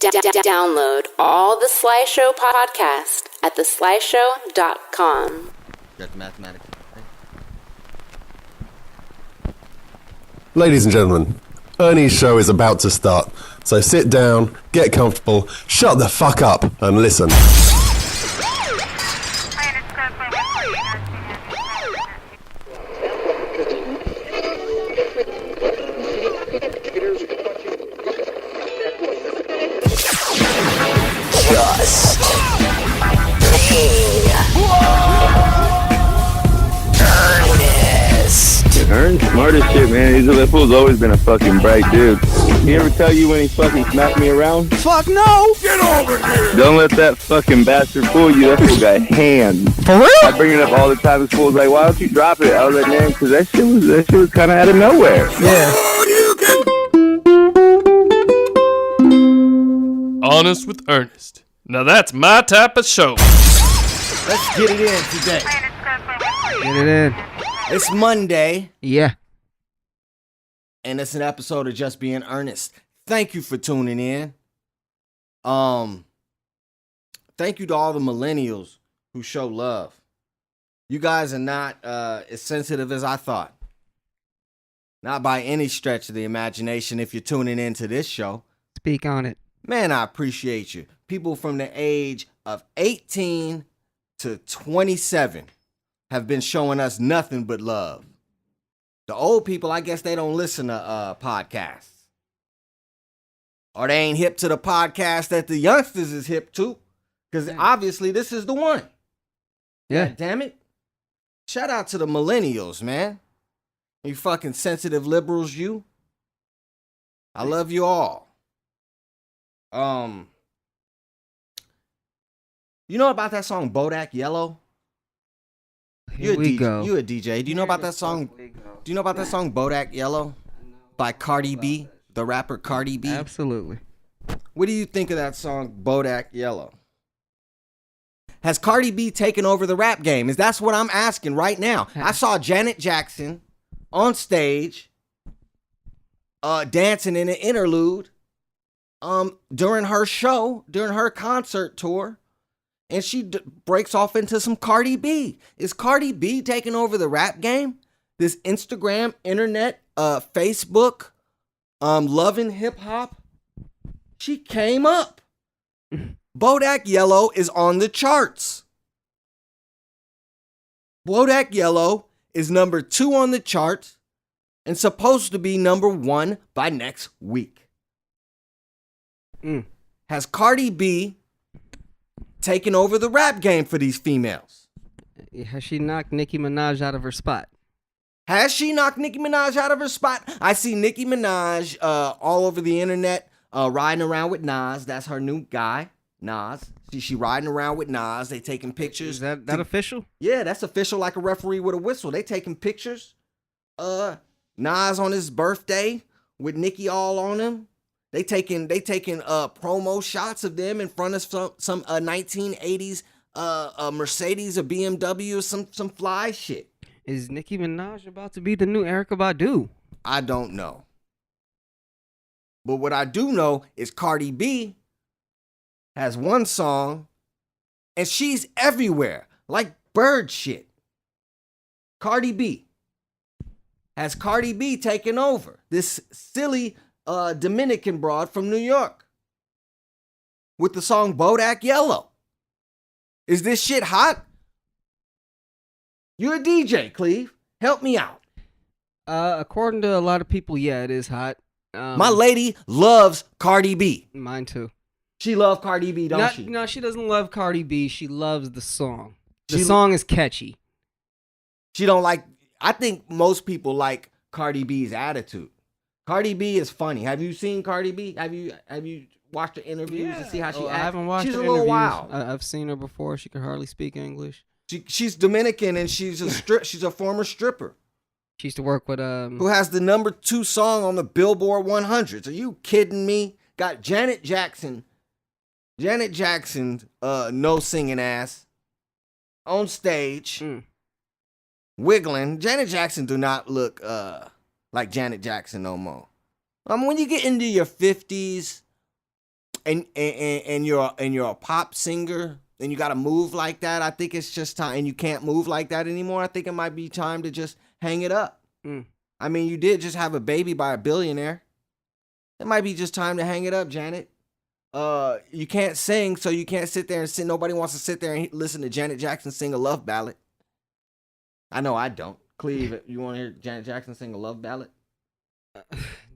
Download all the Sly Show podcast at theslyshow.com. Got the mathematics. Ladies and gentlemen, Ernie's show is about to start, so sit down, get comfortable, shut the fuck up, and listen. Just Earnest. Ern's smart as shit, man. That fool's always been a fucking bright dude. He ever tell you when he fucking smacked me around? Fuck no! Get over here! Don't let that fucking bastard fool you. That fool got hands. For real? I bring it up all the time. This fool's like, why don't you drop it? I was like, man, because that shit was kind of out of nowhere. Yeah. Honest with Ernest. Now that's my type of show. Let's get it in today. Get it in. It's Monday, Yeah. and it's an episode of Just Being Earnest. Thank you for tuning in. Thank you to all the millennials who show love. You guys are not as sensitive as I thought. Not by any stretch of the imagination if you're tuning into this show. Speak on it. Man, I appreciate you. People from the age of 18 to 27 have been showing us nothing but love. The old people, I guess they don't listen to podcasts. Or they ain't hip to the podcast that the youngsters is hip to. Because obviously this is the one. Yeah. God damn it. Shout out to the millennials, man. You fucking sensitive liberals, you. I love you all. You know about that song Bodak Yellow? Here we go. You a DJ. Do you know about that song? Do you know about that song Bodak Yellow by Cardi B, the rapper Cardi B? Absolutely. What do you think of that song Bodak Yellow? Has Cardi B taken over the rap game? That's what I'm asking right now. I saw Janet Jackson on stage dancing in an interlude during her show, during her concert tour. And she breaks off into some Cardi B. Is Cardi B taking over the rap game? This Instagram, internet, Facebook, loving hip hop. She came up. Bodak Yellow is on the charts. Bodak Yellow is number 2 on the charts and supposed to be number 1 by next week. Has Cardi B taking over the rap game for these females? Has she knocked Nicki Minaj out of her spot? Has she knocked Nicki Minaj out of her spot? I see Nicki Minaj all over the internet riding around with Nas. That's her new guy, Nas. She riding around with Nas. They taking pictures. Is that official? Yeah, that's official, like a referee with a whistle. They taking pictures. Nas on his birthday with Nicki all on him. They taking promo shots of them in front of some 1980s Mercedes or BMW or some fly shit. Is Nicki Minaj about to be the new Erykah Badu? I don't know. But what I do know is Cardi B has one song and she's everywhere like bird shit. Cardi B. Has Cardi B taken over? This silly Dominican broad from New York with the song Bodak Yellow. Is this shit hot? You're a DJ, Cleve. Help me out. According to a lot of people, yeah, it is hot. My lady loves Cardi B. Mine too. She loves Cardi B, don't she? No, she doesn't love Cardi B. She loves the song. The song is catchy. She don't like. I think most people like Cardi B's attitude. Cardi B is funny. Have you seen Cardi B? Have you watched her interviews to see how she acts? I haven't watched She's her a little interviews. wild. I've seen her before. She can hardly speak English. She's Dominican and she's a former stripper. She used to work with who has the number 2 song on the Billboard 100s. Are you kidding me? Got Janet Jackson, no singing ass, on stage, wiggling. Janet Jackson do not look like Janet Jackson no more. When you get into your 50s, and you're a pop singer and you got to move like that, I think it's just time. And you can't move like that anymore. I think it might be time to just hang it up. I mean, you did just have a baby by a billionaire. It might be just time to hang it up, Janet. You can't sing, so you can't sit there and sing. Nobody wants to sit there and listen to Janet Jackson sing a love ballad. I know I don't. Cleve, you want to hear Janet Jackson sing a love ballad?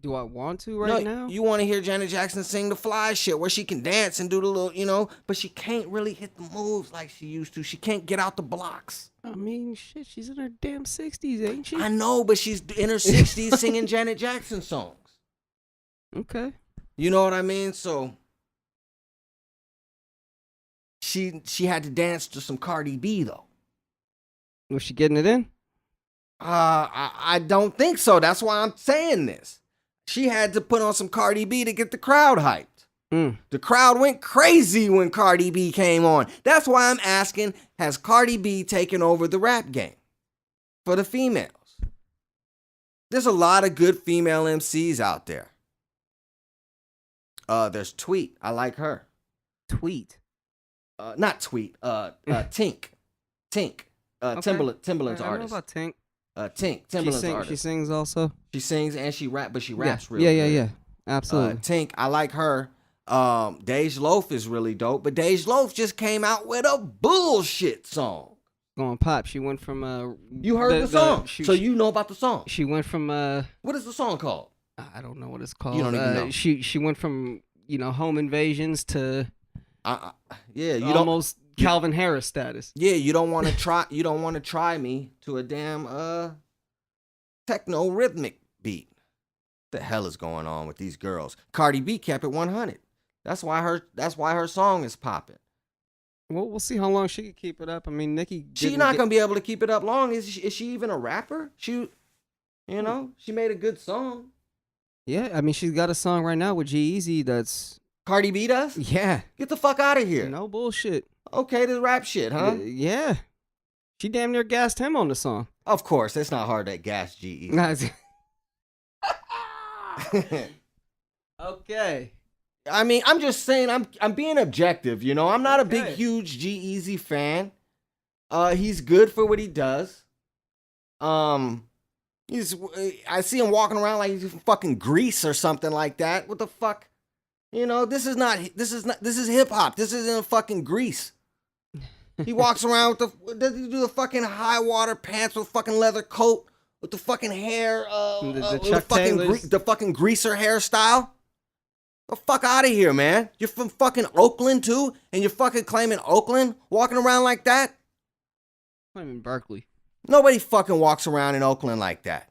Do I want to right now? You want to hear Janet Jackson sing the fly shit where she can dance and do the little, but she can't really hit the moves like she used to. She can't get out the blocks. I mean, shit, she's in her damn 60s, ain't she? I know, but she's in her 60s singing Janet Jackson songs. Okay. You know what I mean? So she had to dance to some Cardi B though. Was she getting it in? I don't think so. That's why I'm saying this. She had to put on some Cardi B to get the crowd hyped. The crowd went crazy when Cardi B came on. That's why I'm asking, has Cardi B taken over the rap game for the females? There's a lot of good female MCs out there. There's Tweet. I like her. Tweet. Not Tweet. Tink. Tink. Timbaland's I artist. know about Tink. Tink. Timbaland's artist. She sings also. She sings and she raps, but she raps yeah. really good. Yeah. Absolutely. Tink, I like her. Dej Loaf is really dope, but Dej Loaf just came out with a bullshit song. Going pop. She went from You heard the song, so you know about the song. She went from What is the song called? I don't know what it's called. You don't even know. She went from home invasions to almost Calvin Harris status. Yeah, you don't want to try. You don't want to try me to a damn techno rhythmic beat. The hell is going on with these girls? Cardi B kept it 100. That's why her song is popping. Well, we'll see how long she can keep it up. I mean, Nicki. She's not gonna be able to keep it up long. Is she even a rapper? She made a good song. Yeah, I mean, she's got a song right now with G-Eazy that's. Cardi B does? Yeah. Get the fuck out of here. No bullshit. Okay, this rap shit, huh? Yeah. She damn near gassed him on the song. Of course, it's not hard to gas G-Eazy. Okay. I mean, I'm just saying, I'm being objective, I'm not a big, huge G-Eazy fan. He's good for what he does. I see him walking around like he's from fucking Greece or something like that. What the fuck? This is hip hop. This isn't fucking Greece. He walks around does he do the fucking high water pants with fucking leather coat with the fucking hair, the fucking greaser hairstyle? The fuck out of here, man. You're from fucking Oakland too, and you're fucking claiming Oakland, walking around like that? I'm in Berkeley. Nobody fucking walks around in Oakland like that.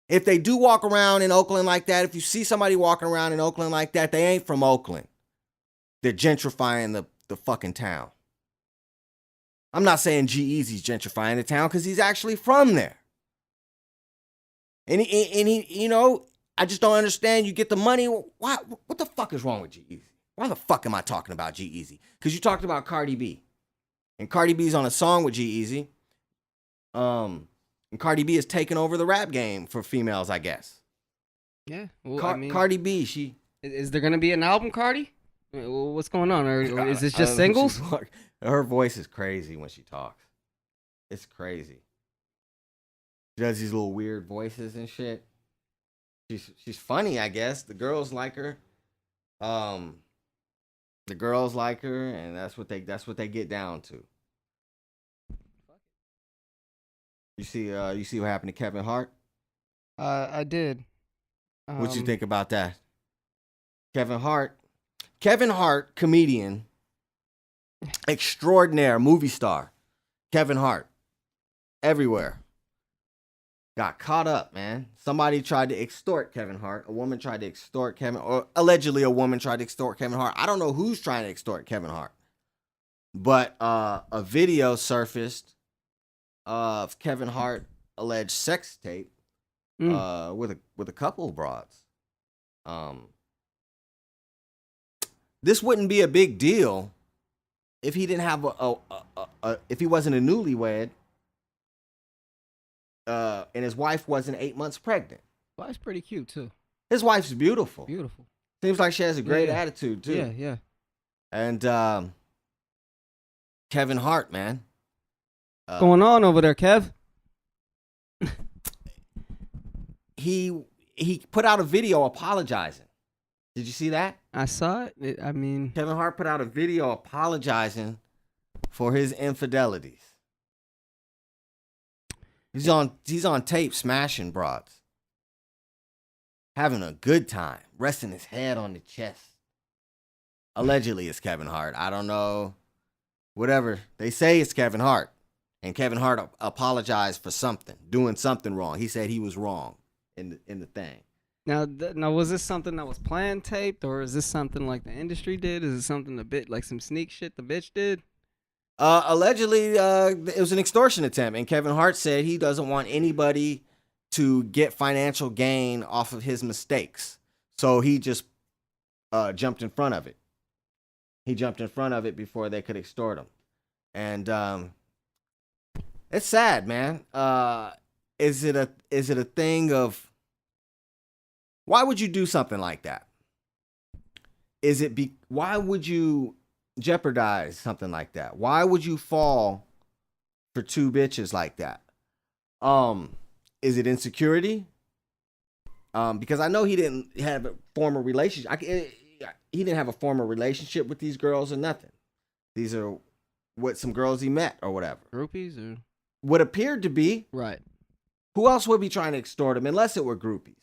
If they do walk around in Oakland like that, if you see somebody walking around in Oakland like that, they ain't from Oakland. They're gentrifying the fucking town. I'm not saying G-Eazy's gentrifying the town because he's actually from there. And he, I just don't understand. You get the money. Why? What the fuck is wrong with G-Eazy? Why the fuck am I talking about G-Eazy? Because you talked about Cardi B. And Cardi B's on a song with G-Eazy. And Cardi B is taking over the rap game for females, I guess. Yeah. Well, Cardi B, she... Is there going to be an album, Cardi? What's going on? Or is this just singles? Her voice is crazy when she talks. It's crazy. She does these little weird voices and shit. She's funny, I guess. The girls like her. The girls like her, and that's what they get down to. You see what happened to Kevin Hart? I did. What you think about that? Kevin Hart, comedian, extraordinaire, movie star. Kevin Hart, everywhere. Got caught up, man. Somebody tried to extort Kevin Hart. A woman tried to extort or allegedly a woman tried to extort Kevin Hart. I don't know who's trying to extort Kevin Hart. But a video surfaced of Kevin Hart alleged sex tape with a couple of broads. This wouldn't be a big deal if he didn't have if he wasn't a newlywed. And his wife wasn't 8 months pregnant. Wife's pretty cute too. His wife's beautiful. Beautiful. Seems like she has a great Yeah. attitude too. Yeah, yeah. And Kevin Hart, man. What's going on over there, Kev? He put out a video apologizing. Did you see that? I saw it. I mean, Kevin Hart put out a video apologizing for his infidelities. He's on tape smashing broads. Having a good time, resting his head on the chest. Allegedly, it's Kevin Hart. I don't know. Whatever. They say it's Kevin Hart. And Kevin Hart apologized for something, doing something wrong. He said he was wrong in the thing. now was this something that was planned taped, or is this something like the industry did? Is it something a bit like some sneak shit the bitch did? Allegedly, it was an extortion attempt, and Kevin Hart said he doesn't want anybody to get financial gain off of his mistakes. So he just jumped in front of it. He jumped in front of it before they could extort him. And it's sad, man. Is it a thing of why would you do something like that? Why would you jeopardize something like that? Why would you fall for two bitches like that? Is it insecurity? Because I know he didn't have a former relationship. He didn't have a former relationship with these girls or nothing. These are some girls he met or whatever. Groupies or What appeared to be. right? Who else would be trying to extort him unless it were groupies?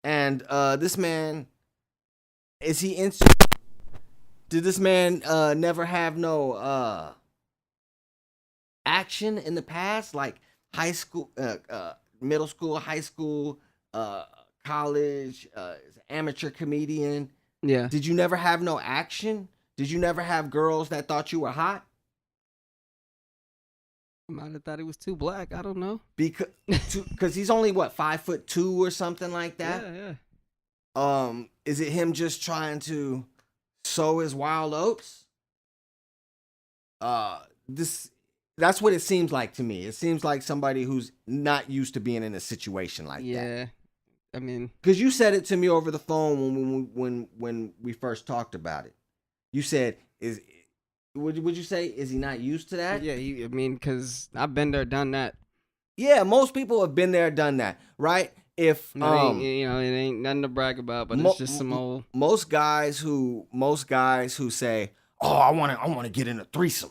And this man, is he insecure? Did this man never have no action in the past, like high school, middle school, high school, college, amateur comedian? Yeah. Did you never have no action? Did you never have girls that thought you were hot? I might have thought he was too black. I don't know. Because he's only what, 5'2" or something like that. Yeah, yeah. Is it him just trying to sow his wild oats? That's what it seems like to me. It seems like somebody who's not used to being in a situation like that. Yeah. I mean, Because you said it to me over the phone when we first talked about it. You said, would you say, is he not used to that? yeah. I mean, because I've been there, done that. Yeah, most people have been there, done that, right? If It ain't nothing to brag about, but it's just some old. Most guys who say, "Oh, I want to get in a threesome."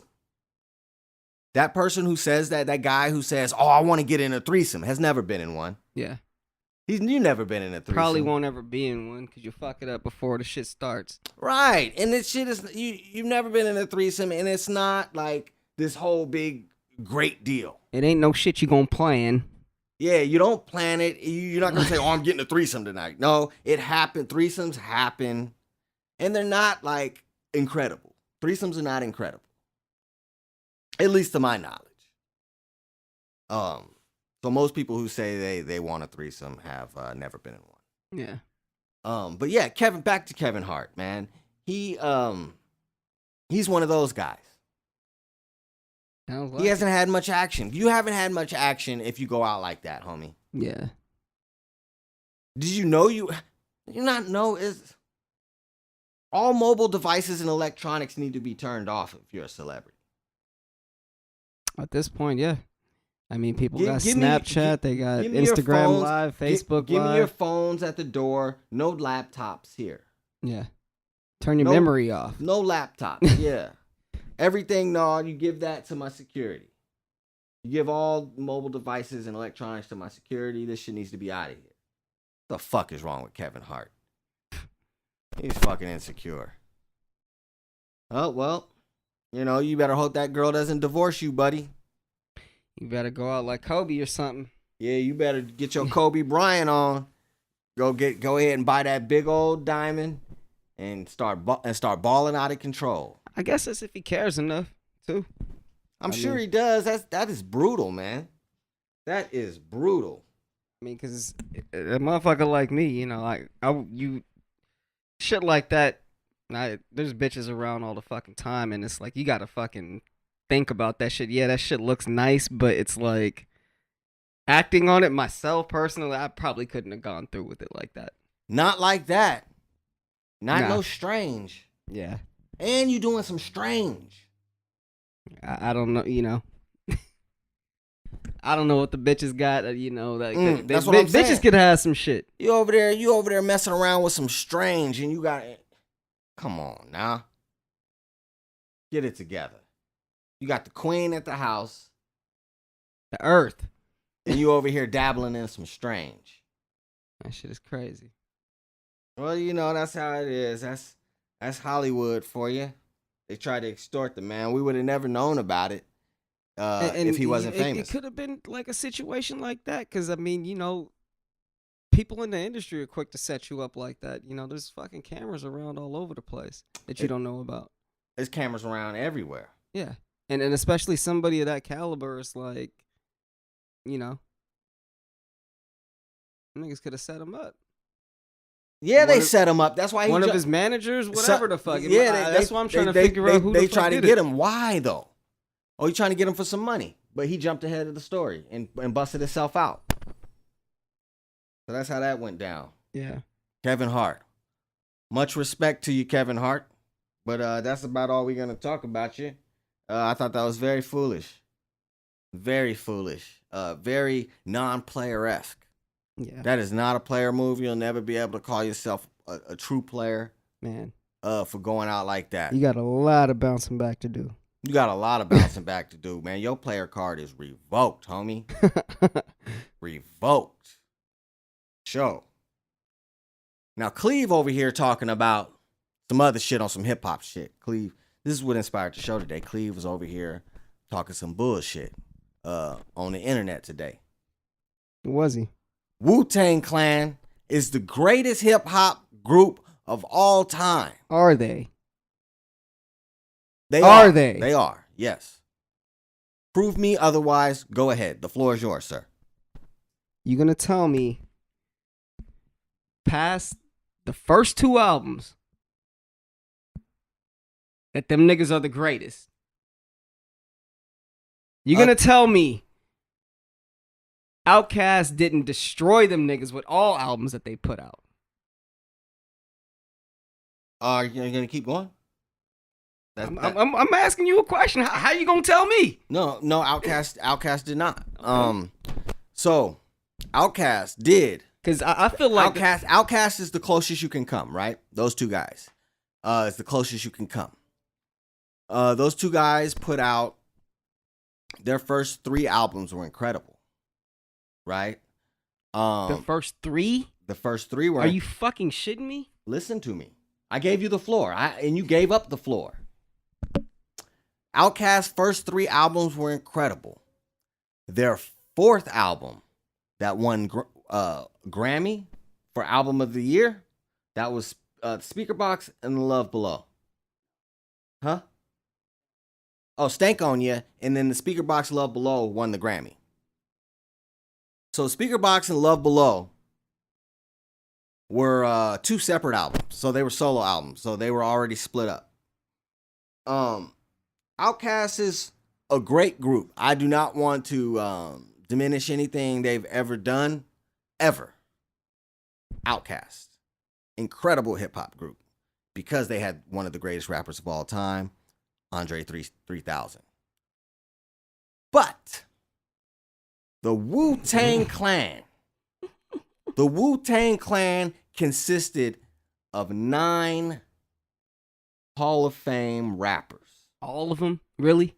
That person who says that guy who says, "Oh, I want to get in a threesome," has never been in one. Yeah. You never been in a threesome. Probably won't ever be in one because you fuck it up before the shit starts. Right, and this shit is you've never been in a threesome, and it's not like this whole big great deal. It ain't no shit you gonna plan. Yeah, you don't plan it. You're not gonna say, "Oh, I'm getting a threesome tonight." No, it happened. Threesomes happen, and they're not like incredible. Threesomes are not incredible, at least to my knowledge. So most people who say they want a threesome have never been in one. Yeah. But yeah, back to Kevin Hart, man. He's one of those guys. Sounds like He hasn't had much action. You haven't had much action if you go out like that, homie. Yeah. Did you know you not know is all mobile devices and electronics need to be turned off if you're a celebrity. At this point, yeah. I mean, people got Give me- Snapchat, they got give me your Instagram phones. Live, Facebook Give Live. me your phones at the door. No laptops here. Yeah. Turn your No- memory off. No laptops. Yeah. Everything, no, you give that to my security. You give all mobile devices and electronics to my security. This shit needs to be out of here. What the fuck is wrong with Kevin Hart? He's fucking insecure. Oh, well, you better hope that girl doesn't divorce you, buddy. You better go out like Kobe or something. Yeah, you better get your Kobe Bryant on. Go ahead and buy that big old diamond and start balling out of control. I guess that's if he cares enough, too. I'm sure he does. That is brutal, man. That is brutal. I mean, because a motherfucker like me, shit like that, there's bitches around all the fucking time, and it's like, you gotta fucking think about that shit. Yeah, that shit looks nice, but it's like, acting on it myself, personally, I probably couldn't have gone through with it like that. Not like that. Not Nah. no strange. Yeah. And you doing some strange. I don't know, you know. I don't know what the bitches got, you know. Like that's what I'm saying. Bitches could have some shit. You over there messing around with some strange, and you got. Come on now. Get it together. You got the queen at the house, The earth. and you over here dabbling in some strange. That shit is crazy. Well, you know that's how it is. That's Hollywood for you. They tried to extort the man. We would have never known about it if he wasn't famous. It could have been like a situation like that, because I mean, you know, people in the industry are quick to set you up like that. You know, there's fucking cameras around all over the place that you don't know about. There's cameras around everywhere. Yeah, and especially somebody of that caliber is like, you know, niggas could have set him up. Yeah, they set him up. That's why One of his managers, whatever the fuck. Yeah, that's why I'm trying to figure out who they the fuck try to did get it. him. Why though? Oh, you trying to get him for some money? But he jumped ahead of the story and busted himself out. So that's how that went down. Yeah. Kevin Hart. Much respect to you, Kevin Hart. But that's about all we're gonna talk about you. I thought that was very foolish. Very foolish. Very non-player-esque. Yeah. That is not a player move. You'll never be able to call yourself a true player, Man. for going out like that. You got a lot of bouncing back to do. You got a lot of bouncing back to do, man. Your player card is revoked, homie. Revoked. Show. Now, Cleve over here talking about some other shit on some hip-hop shit. Cleve, this is what inspired the show today. Cleve was over here talking some bullshit on the internet today. Was he? Wu-Tang Clan is the greatest hip-hop group of all time. Are they? They are. They? They are, yes. Prove me otherwise. Go ahead. The floor is yours, sir. You gonna tell me past the first two albums that them niggas are the greatest? You gonna tell me Outkast didn't destroy them niggas with all albums that they put out? Are you gonna keep going? I'm asking you a question. How you gonna tell me? No, Outkast did not. So Outkast did. Because I feel like Outkast is the closest you can come, right? Those two guys. It's the closest you can come. Those two guys put out their first 3 albums were incredible. Right? the first 3? The first 3 were. Are you fucking shitting me? Listen to me. I gave you the floor. And you gave up the floor. Outkast's first 3 albums were incredible. Their 4th album that won Grammy for Album of the Year, that was Speaker Box and Love Below. Huh? Oh, Stank on Ya, and then the Speaker Box Love Below won the Grammy. So Speaker Box and Love Below were 2 separate albums. So they were solo albums. So they were already split up. Outkast is a great group. I do not want to diminish anything they've ever done, ever. Outkast, incredible hip hop group, because they had one of the greatest rappers of all time, Andre 3000. But the Wu-Tang Clan, consisted of 9 Hall of Fame rappers. All of them? Really?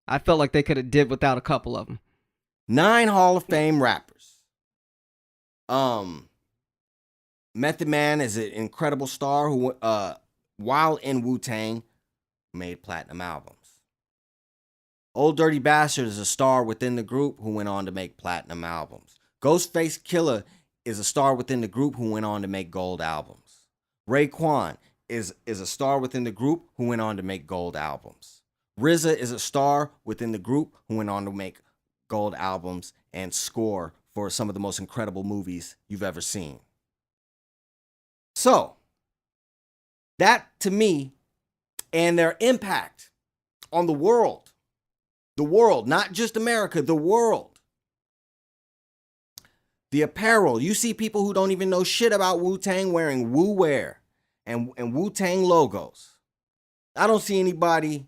I felt like they could have did without a couple of them. 9 Hall of Fame rappers. Method Man is an incredible star who, while in Wu-Tang, made platinum albums. Old Dirty Bastard is a star within the group who went on to make platinum albums. Ghostface Killah is a star within the group who went on to make gold albums. Raekwon is a star within the group who went on to make gold albums. RZA is a star within the group who went on to make gold albums and score for some of the most incredible movies you've ever seen. So, that to me, and their impact on the world, not just America, the world. The apparel, you see people who don't even know shit about Wu-Tang wearing Wu wear. and Wu-Tang logos. I don't see anybody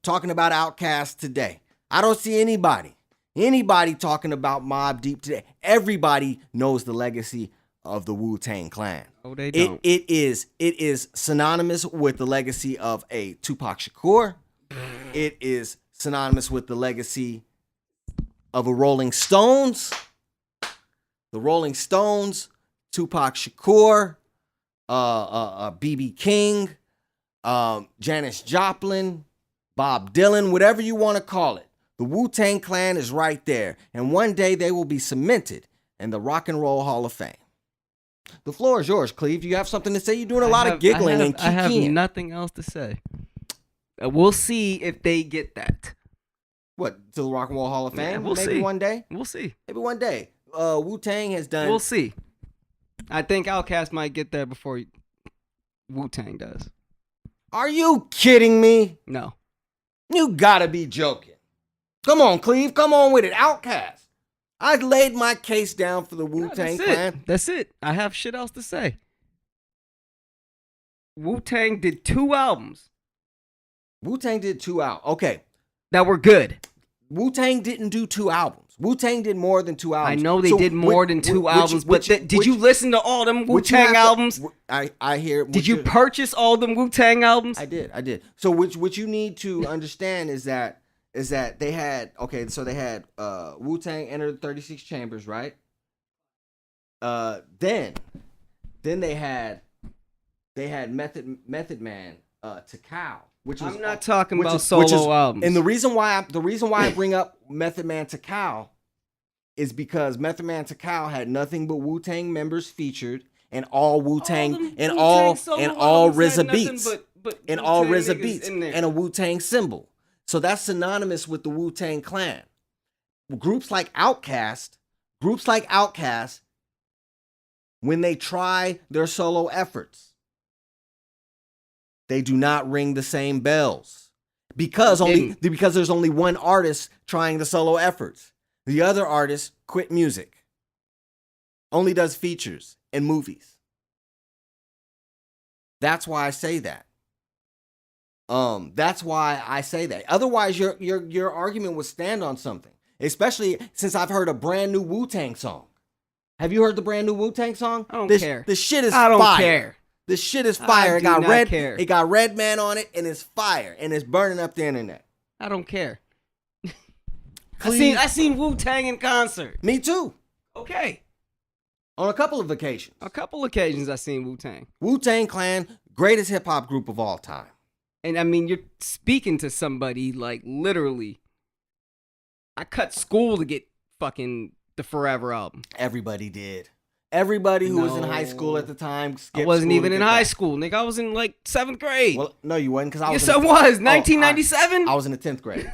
talking about Outkast today. I don't see anybody talking about Mobb Deep today. Everybody knows the legacy of the Wu-Tang Clan. Oh, they don't. It is synonymous with the legacy of a Tupac Shakur. It is synonymous with the legacy of a Rolling Stones. The Rolling Stones, Tupac Shakur, B.B. King, Janis Joplin, Bob Dylan, whatever you want to call it. The Wu-Tang Clan is right there. And one day they will be cemented in the Rock and Roll Hall of Fame. The floor is yours, Cleve. You have something to say? You're doing a lot of giggling and I have kikiing. nothing else to say. We'll see if they get that. What, to the Rock and Roll Hall of Fame? Yeah, we'll Maybe see. one day? We'll see. Maybe one day. Wu-Tang has done... We'll see. I think Outkast might get there before Wu-Tang does. Are you kidding me? No. You gotta be joking. Come on, Cleve. Come on with it. Outkast. I laid my case down for the Wu-Tang Clan. That's it. I have shit else to say. Wu-Tang did 2 albums Wu-Tang did 2 albums. Okay. that were good. Wu-Tang didn't do 2 albums. Wu-Tang did more than 2 albums. I know they did more than 2 albums, but did you listen to all them Wu-Tang albums? I hear. Did you purchase all them Wu-Tang albums? I did. So what you need to understand is that they had Wu-Tang Enter the 36 Chambers, right? Then they had Method Man to Cow. I'm not talking about solo albums. And the reason why I bring up Method Man to Cow is because Method Man to Cow had nothing but Wu-Tang members featured and all Wu-Tang and all RZA beats and all RZA beats and a Wu-Tang symbol. So that's synonymous with the Wu-Tang Clan. Groups like Outkast, when they try their solo efforts, they do not ring the same bells because there's only one artist trying the solo efforts. The other artist quit music, only does features and movies. That's why I say that. Otherwise, your argument would stand on something. Especially since I've heard a brand new Wu-Tang song. Have you heard the brand new Wu-Tang song? I don't care. The shit is I don't fire. care. This shit is fire. It got care. It got Redman on it, and it's fire, and it's burning up the internet. I don't care. I seen Wu-Tang in concert. Me too. Okay. On a couple of occasions. I seen Wu-Tang. Wu-Tang Clan, greatest hip hop group of all time. And I mean, you're speaking to somebody like literally. I cut school to get fucking the Forever album. Everybody did. Everybody who was in high school at the time skipped I wasn't school even to in get high that. school, nigga. I was in like 7th grade. Well, no, you wasn't, because I was. Yes, I was. 1997. I was in the 10th grade.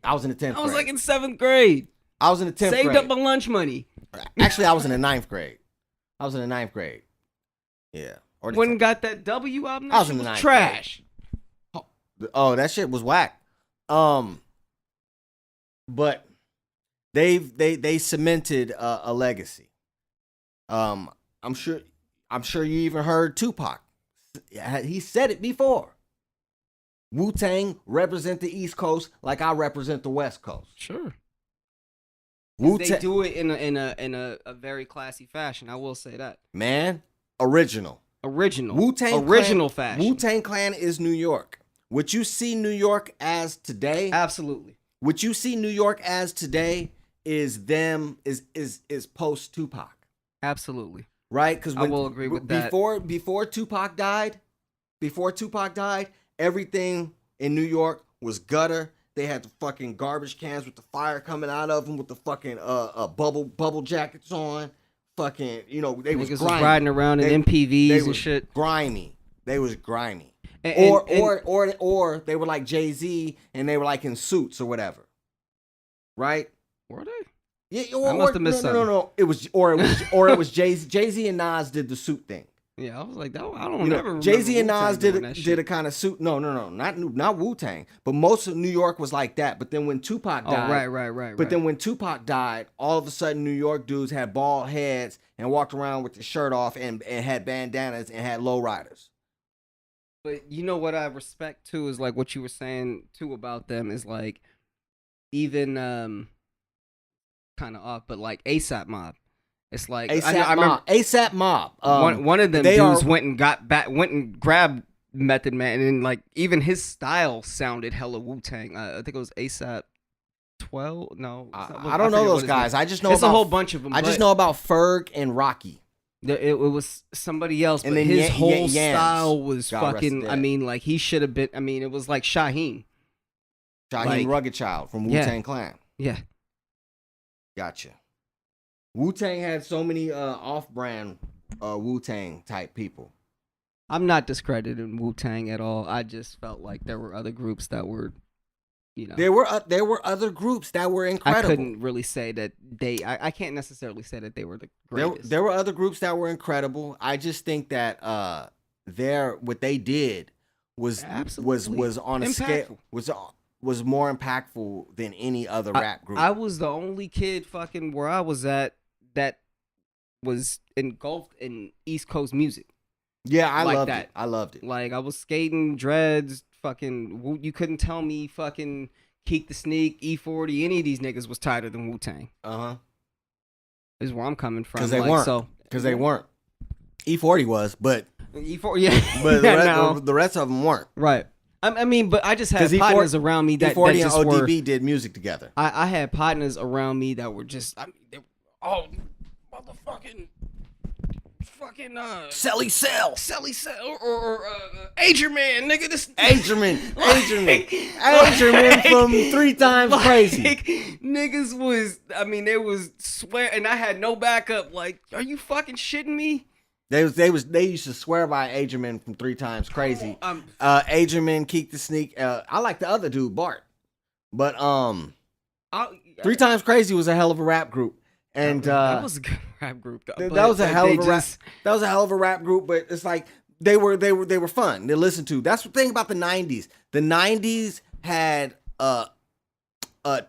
I was in the 10th grade. I was like in 7th grade. I was in the 10th grade. Saved up my lunch money. Actually, I was in the 9th grade. Yeah. Or the When got that W album? I was That in shit the 9th trash. Oh, that shit was whack. But they cemented a legacy. I'm sure you even heard Tupac. He said it before. Wu-Tang represent the East Coast like I represent the West Coast. Sure. Wu-Tang, They do it in a very classy fashion. I will say that. man, original. Original fashion. Wu-Tang Clan is New York. What you see New York as today, Absolutely. what you see New York as today is post Tupac. Absolutely. Right? Because I will agree with that. Before Tupac died, everything in New York was gutter. They had the fucking garbage cans with the fire coming out of them, with the fucking bubble jackets on. Fucking, they was grimy. riding around in MPVs and shit. Grimy. They was grimy. And Or they were like Jay-Z and they were like in suits or whatever. Right? Were they? Yeah, I must have missed something. No. It was Jay-Z. Jay-Z and Nas did the suit thing. Yeah, I was like, I don't You know, remember Jay-Z and Wu-Tang Nas doing that shit. did a kind of suit. No, not Wu-Tang, but most of New York was like that. But then when Tupac died, right. But then when Tupac died, all of a sudden New York dudes had bald heads and walked around with their shirt off and had bandanas and had lowriders. But you know what I respect too is like what you were saying too about them is like even kind of off, but like ASAP Mob. It's like ASAP Mob. One of them they dudes are- went and grabbed Method Man, and like even his style sounded hella Wu-Tang. I think it was ASAP 12. No, I don't know those guys. I just know it's about a whole bunch of them. I just know about Ferg and Rocky. It was somebody else, And but then his whole Yams. style was God rest fucking. dead. I mean, like he should have been. I mean, it was like Shaheem. Shaheem Rugged Child from Wu-Tang Clan. Yeah, Gotcha. Wu-Tang had so many off-brand Wu-Tang type people. I'm not discrediting Wu-Tang at all. I just felt like there were other groups that were, you know. There were other groups that were incredible. I couldn't really say that I can't necessarily say that they were the greatest. There were other groups that were incredible. I just think that what they did was Absolutely. on a scale was more impactful than any other rap group. I was the only kid fucking where I was at that was engulfed in East Coast music. Yeah, I like loved that. it. I loved it. Like I was skating, dreads, fucking. You couldn't tell me fucking Keek the Sneak, E40, any of these niggas was tighter than Wu-Tang. Is where I'm coming from. Because they like, weren't. So Because they weren't. E40 was, but E40, yeah. but no. the rest of them weren't. Right. I mean, but I just had 'Cause E40 partners around me that E40 just and were. ODB did music together. I had partners around me that were just. I mean, they were all motherfucking. Fucking Selly Cell. or Ager Man, nigga. This Agerman from 3 Times Crazy. Niggas was, I mean, they was swear, and I had no backup. Like, are you fucking shitting me? They used to swear by Agerman from 3 Times Crazy. Agerman, Keek the Sneak. I like the other dude, Bart. But 3 Times Crazy was a hell of a rap group. And that was a good rap group though. that was a hell of a rap. That was a hell of a rap group, but it's like they were fun to listen to. That's the thing about the 90s. The 90s had a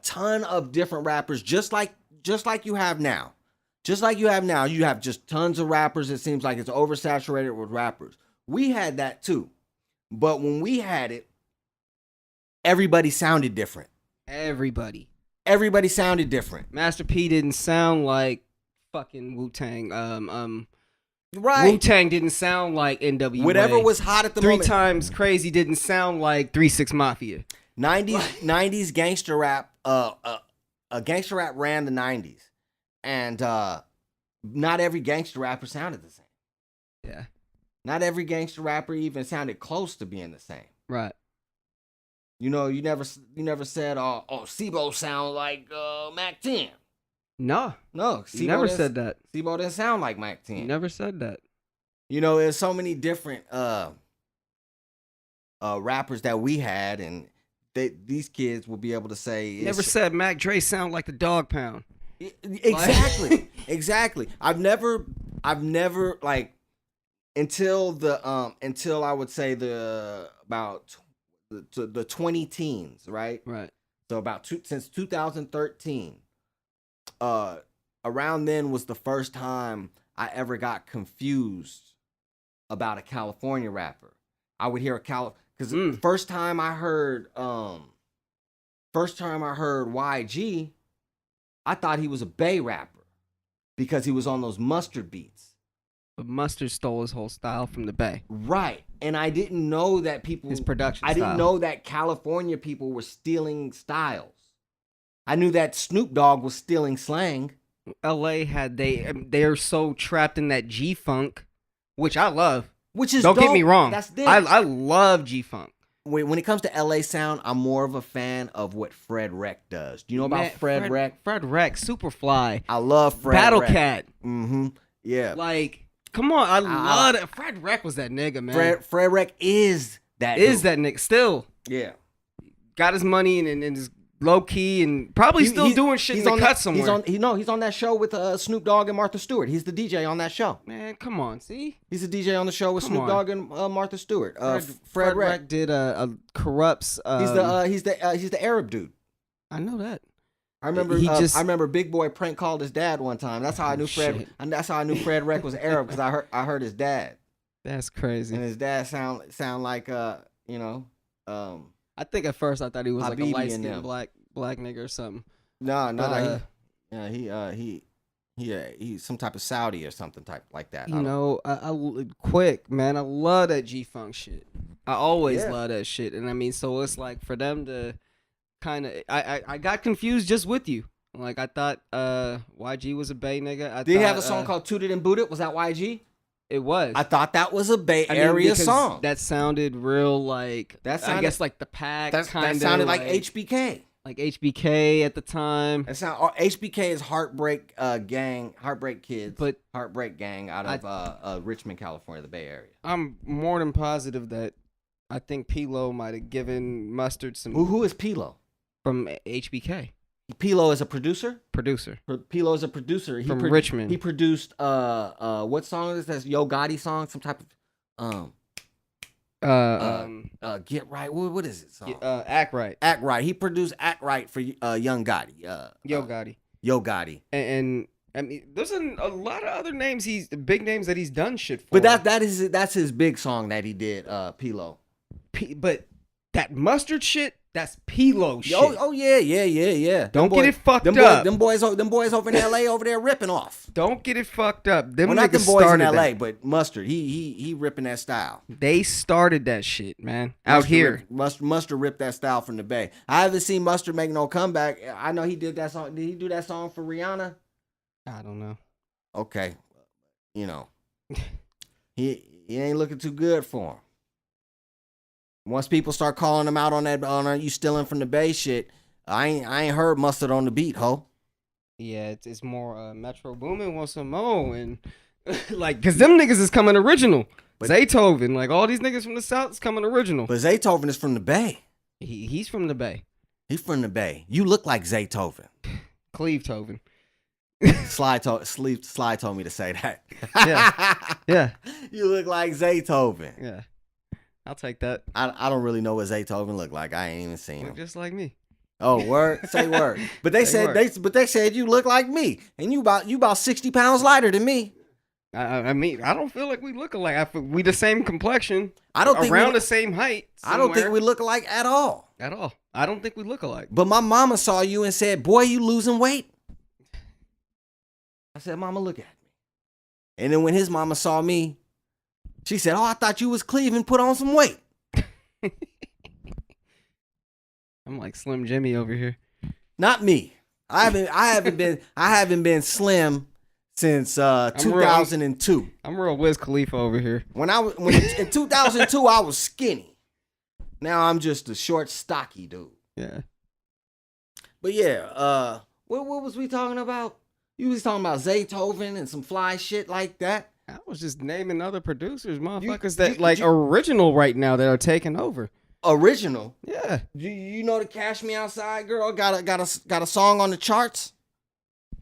ton of different rappers, just like you have now. Just like you have now, you have just tons of rappers. It seems like it's oversaturated with rappers. We had that too. But when we had it, everybody sounded different. Everybody sounded different. Master P didn't sound like fucking Wu-Tang. Right. Wu-Tang didn't sound like NWA. Whatever was hot at the 3 moment. Times Crazy didn't sound like 3-6 Mafia. 90s gangster rap. Gangster rap ran the 90s. And not every gangster rapper sounded the same. Yeah. Not every gangster rapper even sounded close to being the same. Right. You know, you never said, oh, Sibo sound like Mac 10. No, Sibo never said that. Sibo didn't sound like Mac 10. Never said that. You know, there's so many different rappers that we had, and these kids will be able to say. Never said Mac Dre sound like the Dog Pound. Exactly, exactly. I've never like until I would say about the 20 teens, right? Right. So since 2013, around then was the first time I ever got confused about a California rapper. I would hear because first time I heard YG, I thought he was a Bay rapper because he was on those Mustard beats. But Mustard stole his whole style from the Bay. Right. And I didn't know that His production I didn't know that California people were stealing styles. I knew that Snoop Dogg was stealing slang. LA they're so trapped in that G-Funk, which I love. Which is Don't get dope. me wrong. That's I love G-Funk. When it comes to LA sound, I'm more of a fan of what Fred Wreck does. Do you know about Fred Wreck? Fred Wreck, Superfly. I love Fred Battle Wreck. Cat. Mm-hmm. Yeah. Like, come on, I love it. Fred Wreck was that nigga, man. Fred Wreck is that nigga still. Yeah. Got his money and is low key and probably still doing shit in the cut somewhere. He's on that show with Snoop Dogg and Martha Stewart. He's the DJ on that show. Man, come on, see? He's the DJ on the show with Snoop Dogg and Martha Stewart. Fred Wreck did a corrupts. He's the Arab dude. I know that. I remember Big Boy prank called his dad one time. That's how I knew Fred. And that's how I knew Fred Wreck was Arab because I heard his dad. That's crazy. And his dad sound like I think at first I thought he was like a Habibi light and skinned black nigga or something. No, he's some type of Saudi or something type like that. I quick man, I love that G-Funk shit. I always love that shit, and I mean, so it's like for them to kind of, I got confused just with you. Like I thought YG was a Bay nigga. Did he have a song called Tooted and Booted? Was that YG? It was. I thought that was a Bay Area song. That sounded real like, I guess like the Pack kind of. That sounded like HBK. Like HBK at the time. HBK is Heartbreak Gang, Heartbreak Kids, but Heartbreak Gang out of Richmond, California, the Bay Area. I'm more than positive that I think P-Lo might have given Mustard some. Who is P-Lo? From HBK. P-Lo is a producer? P-Lo is a producer. From Richmond. He produced what song is that? Yo Gotti song? Some type of Get Right. What is it song? Act Right. Act Right. He produced Act Right for Young Gotti. Yo Gotti. Yo Gotti. And I mean, there's a lot of other names. Big names that he's done shit for. But that's his big song that he did. P-Lo. But that Mustard shit. That's P-Lo shit. Oh yeah. Don't get it fucked up. Them boys over in LA over there ripping off. Don't get it fucked up. Them not them niggas boys in started LA, that. but Mustard, he ripping that style. They started that shit, man. Out here. Mustard ripped that style from the Bay. I haven't seen Mustard make no comeback. I know he did that song. Did he do that song for Rihanna? I don't know. Okay. He ain't looking too good for him. Once people start calling him out on you stealing from the Bay shit, I ain't heard Mustard on the beat, ho. Yeah, it's more Metro Boomin wants some more, and like, cause them niggas is coming original. But Zaytoven, like all these niggas from the South is coming original. But Zaytoven is from the Bay. He's from the Bay. He's from the Bay. You look like Zaytoven. Cleve Toven. Sly told me to say that. Yeah. You look like Zaytoven. Yeah. I'll take that. I don't really know what Zaytoven look like. I ain't even seen him. Just like me. Oh, word. Say word. But they said you look like me, and you about 60 pounds lighter than me. I mean, I don't feel like we look alike. We the same complexion. I don't think around the same height. I don't think we look alike at all. At all. I don't think we look alike. But my mama saw you and said, "Boy, you losing weight." I said, "Mama, look at me." And then when his mama saw me, she said, "Oh, I thought you was Cleve and put on some weight." I'm like Slim Jimmy over here. Not me. I haven't been slim since 2002. I'm real Wiz Khalifa over here. When in 2002 I was skinny. Now I'm just a short, stocky dude. Yeah. But yeah, what was we talking about? You was talking about Zaytoven and some fly shit like that. I was just naming other producers, motherfuckers original right now that are taking over. Original? Yeah. Do you know the Cash Me Outside girl got a song on the charts?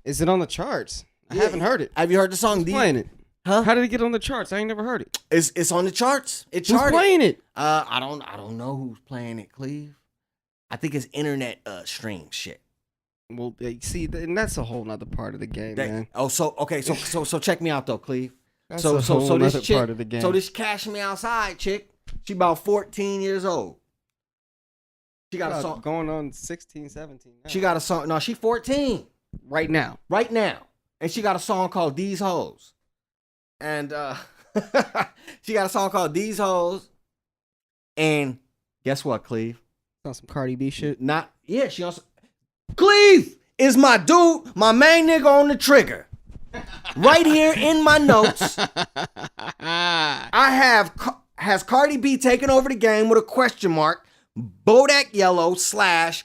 Is it on the charts? I haven't heard it. Have you heard the song? Who's playing it? Huh? How did it get on the charts? I ain't never heard it. It's on the charts. It charted. Who's playing it? I don't know who's playing it, Cleve. I think it's internet stream shit. Well, see, and that's a whole nother part of the game, man. Oh, so check me out though, Cleve. That's a whole nother part of the game. So this Cash Me Outside chick, she about 14 years old. She got a song going on 16, 17 now. She got a song. No, she 14 right now. And she got a song called These Hoes. And she got a song called These Hoes. And guess what, Cleve? On some Cardi B shit. She also Cleve is my dude, my main nigga on the trigger. Right here in my notes. Has Cardi B taken over the game with a question mark? Bodak Yellow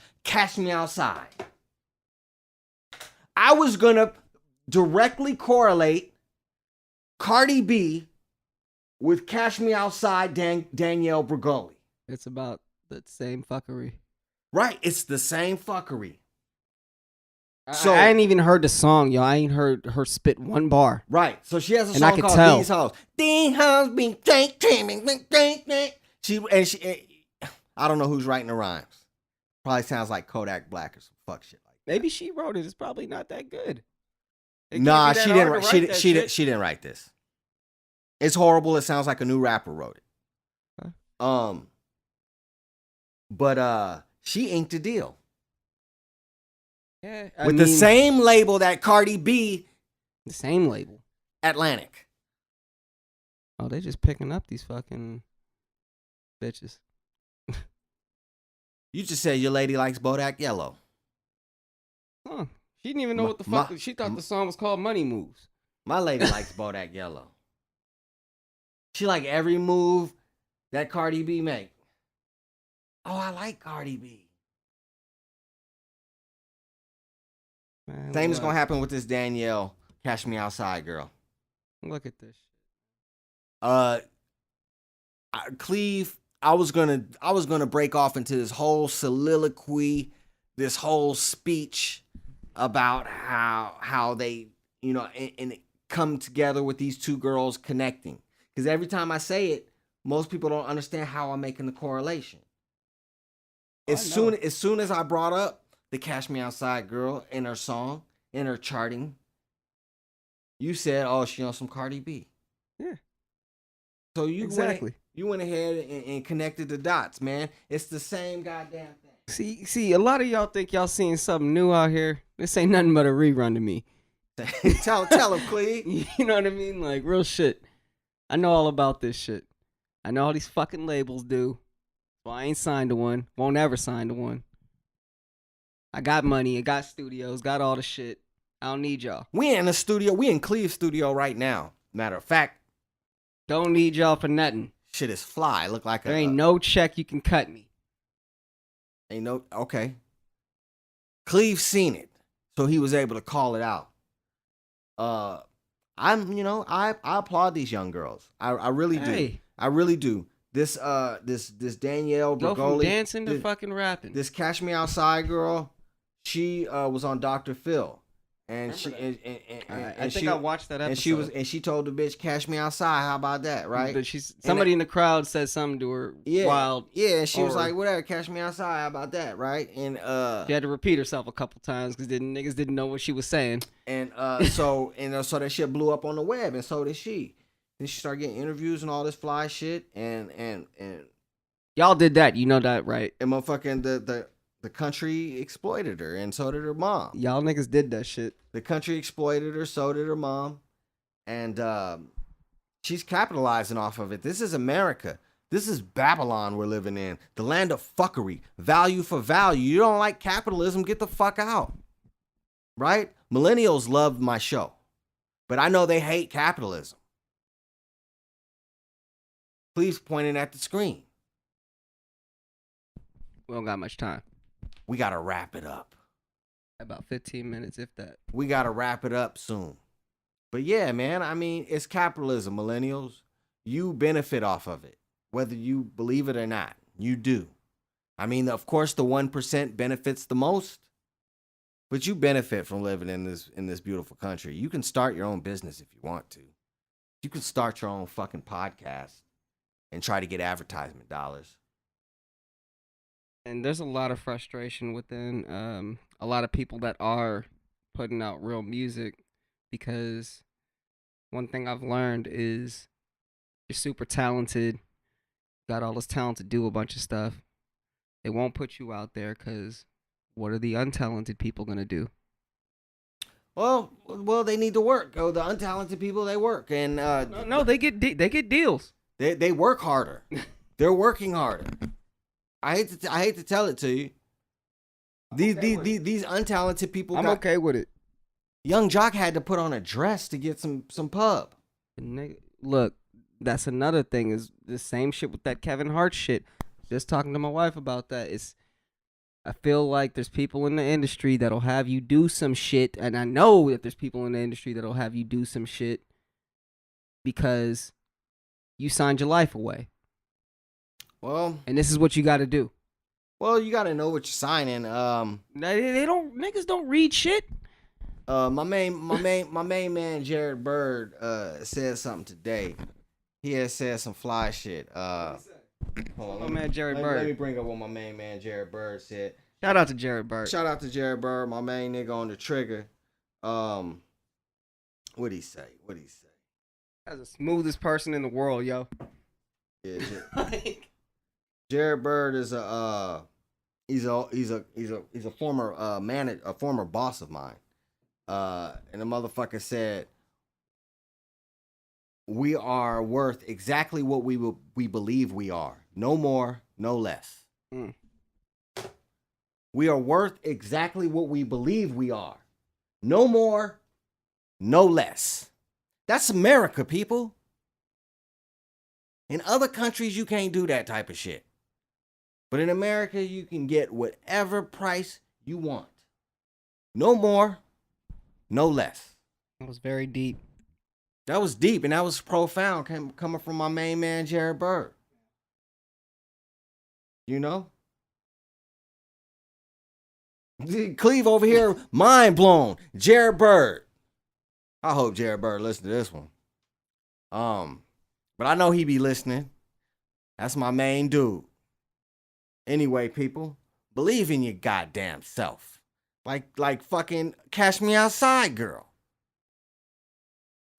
/ Cash Me Outside. I was gonna directly correlate Cardi B with Cash Me Outside Danielle Bregoli. It's about the same fuckery. Right, it's the same fuckery. So I ain't even heard the song, yo. I ain't heard her spit one bar. Right, so she has a And I song could called tell. These Hoes. These hoes be she. I don't know who's writing the rhymes. Probably sounds like Kodak Black or some fuck shit like that. Maybe she wrote it. It's probably not that good. It can't Nah, be that she hard didn't. to She write didn't. that She shit. didn't. She didn't write this. It's horrible. It sounds like a new rapper wrote it. Huh? But she inked a deal Yeah, with the same label that Cardi B, the same label. Atlantic. Oh, they just picking up these fucking bitches. You just said your lady likes Bodak Yellow. Huh. She didn't even know what the fuck. She thought the song was called Money Moves. My lady likes Bodak Yellow. She like every move that Cardi B make. Oh, I like Cardi B. Man, Same is look. gonna happen with this Danielle Cash Me Outside girl. Look at this. Cleve, I was gonna break off into this whole soliloquy, this whole speech about how they, you know, and come together with these two girls connecting. Because every time I say it, most people don't understand how I'm making the correlation. As soon as I brought up the Cash Me Outside girl in her song, in her charting, you said, "Oh, she on some Cardi B." Yeah. So you Exactly. went ahead and connected the dots, man. It's the same goddamn thing. See, a lot of y'all think y'all seeing something new out here. This ain't nothing but a rerun to me. tell him, Cleve. You know what I mean? Like, real shit. I know all about this shit. I know all these fucking labels do. So I ain't signed to one. Won't ever sign to one. I got money. I got studios. Got all the shit. I don't need y'all. We in the studio. We in Cleve's studio right now. Matter of fact, Don't need y'all for nothing. shit is fly. Look like There ain't no check you can cut me. Ain't no okay. Cleve seen it, so he was able to call it out. I applaud these young girls. I really do. Hey. I really do. This Danielle Go from Bregoli, dancing to this, fucking rapping. this Cash Me Outside girl, she was on Dr. Phil, and Remember she that. and I think I watched that episode. and she told the bitch, "Cash me outside." How about that, right? But somebody in the crowd said something to her wild. Yeah, and she was or- like, "Whatever, cash me outside." How about that, right? And She had to repeat herself a couple times because niggas didn't know what she was saying. and so that shit blew up on the web, and so did she. Then she started getting interviews and all this fly shit, and Y'all did that, you know that, right? motherfucking the country exploited her, and so did her mom. Y'all niggas did that shit. The country exploited her, so did her mom, and she's capitalizing off of it. This is America. This is Babylon we're living in, the land of fuckery, value for value. You don't like capitalism, get the fuck out. Right? Millennials love my show, but I know they hate capitalism. Please pointing at the screen. We don't got much time. We got to wrap it up. About 15 minutes, if that. We got to wrap it up soon. But yeah, man, I mean, it's capitalism, millennials. You benefit off of it, whether you believe it or not. You do. I mean, of course, the 1% benefits the most, but you benefit from living in this beautiful country. You can start your own business if you want to. You can start your own fucking podcast and try to get advertisement dollars. And there's a lot of frustration within a lot of people that are putting out real music, because one thing I've learned is you're super talented, got all this talent to do a bunch of stuff. They won't put you out there because what are the untalented people going to do? Well, they need to work. Oh, the untalented people, they work, and No, they get deals. They work harder. They're working harder. I hate to tell it to you. These untalented people. I'm okay with it. Young Jock had to put on a dress to get some pub. Look, that's another thing, is the same shit with that Kevin Hart shit. Just talking to my wife about that. I feel like there's people in the industry that'll have you do some shit, and I know that there's people in the industry that'll have you do some shit because you signed your life away. Well, And this is what you got to do. Well, you gotta know what you're signing. They don't. Niggas don't read shit. My main man Jared Bird said something today. He has said some fly shit. Hold on, My man Jared Bird. Let me bring up what my main man Jared Bird said. Shout out to Jared Bird. Shout out to Jared Bird, my main nigga on the trigger. What'd he say? That's the smoothest person in the world, yo. Yeah, Jared Bird is he's a former manager, a former boss of mine. And the motherfucker said, we are worth exactly what we believe we are. No more, no less. Mm. We are worth exactly what we believe we are. No more, no less. That's America, people. In other countries, you can't do that type of shit. But in America, you can get whatever price you want. No more, no less. That was very deep. That was deep and that was profound coming from my main man, Jared Bird. You know? Cleve over here, mind blown. Jared Bird. I hope Jared Bird listen to this one. But I know he be listening. That's my main dude. Anyway, people, believe in your goddamn self. Like fucking Cash Me Outside Girl.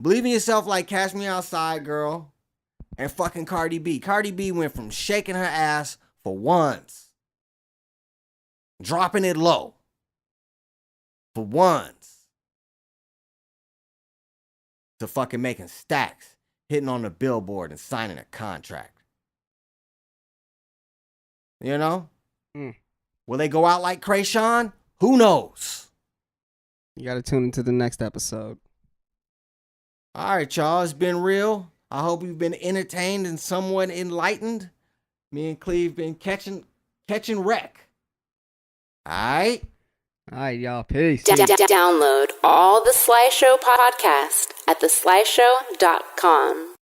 Believe in yourself like Cash Me Outside Girl and fucking Cardi B. Cardi B went from shaking her ass for once, dropping it low for once, to fucking making stacks, hitting on the billboard and signing a contract. You know? Will they go out like Krayshawn? Who knows? You gotta tune into the next episode. All right, y'all. It's been real. I hope you've been entertained and somewhat enlightened. Me and Cleve been catching wreck. All right? All right, y'all. Peace. Download all the Sly Show podcast at theslyshow.com.